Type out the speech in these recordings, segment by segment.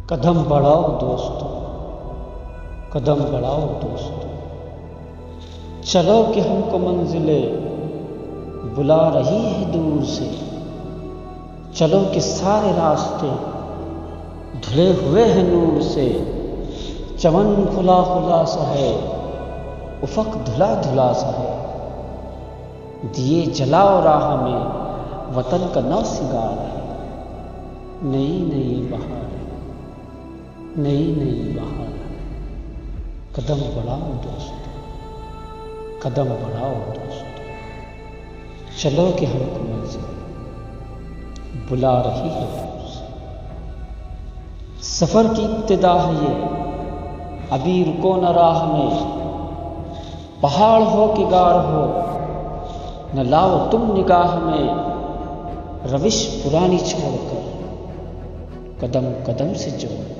कदम बढ़ाओ दोस्तों, कदम बढ़ाओ दोस्तों, चलो कि हमको मंजिले बुला रही है दूर से। चलो कि सारे रास्ते धुले हुए हैं नूर से। चमन खुला खुला सा है, उफक धुला धुला सा है। दिए जलाओ राह में, वतन का नौ सिंगार है। नई नई बहार है, नई नई बहार है। कदम बढ़ाओ दोस्तों, कदम बढ़ाओ दोस्तों, चलो कि हमको मंजिल बुला रही है दूर से। सफर की इब्तिदा है ये, अभी रुको न राह में। पहाड़ हो कि गार हो, न लाओ तुम निगाह में। रविश पुरानी छोड़कर, कदम कदम से जोड़कर,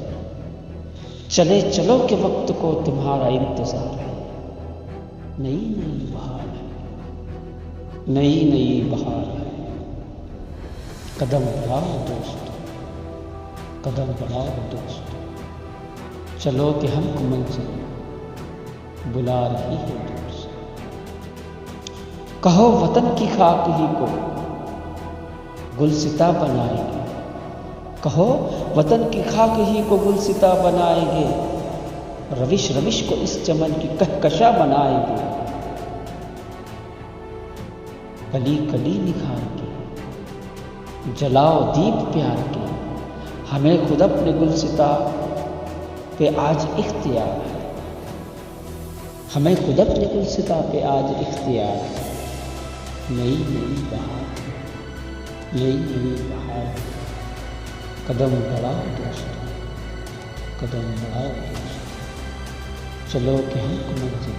चले चलो के वक्त को तुम्हारा इंतजार है। नई नई बहार है, नई नई बहार है। कदम बढ़ाओ दोस्तों, कदम बढ़ाओ दोस्तों, चलो कि हमको मंजिल बुला रही है दूर से। कहो वतन की खाक ही को गुलसिता बनाएंगे। कहो वतन की खाक ही को गुलसिता बनाएंगे। रविश रविश को इस चमन की कहकशा बनाएंगे। कली कली निखार के जलाओ दीप प्यार के। हमें खुद अपने गुलसिता पे आज इख्तियार है। हमें खुद अपने गुलसिता पे आज इख्तियार है। नई नई बहार, नई नई बहार। कदम बढ़ाओ दोस्तों, कदम बढ़ाओ दोस्तों, चलो कि हमको मंजिल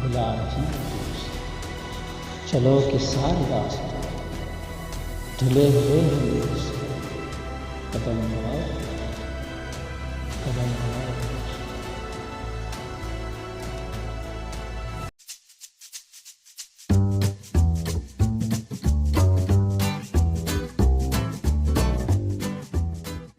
बुला रही है दूर से। चलो कि सारे रास्ते धुले हुए हैं दूर से। कदम बढ़ाओ, कदम बढ़ाओ।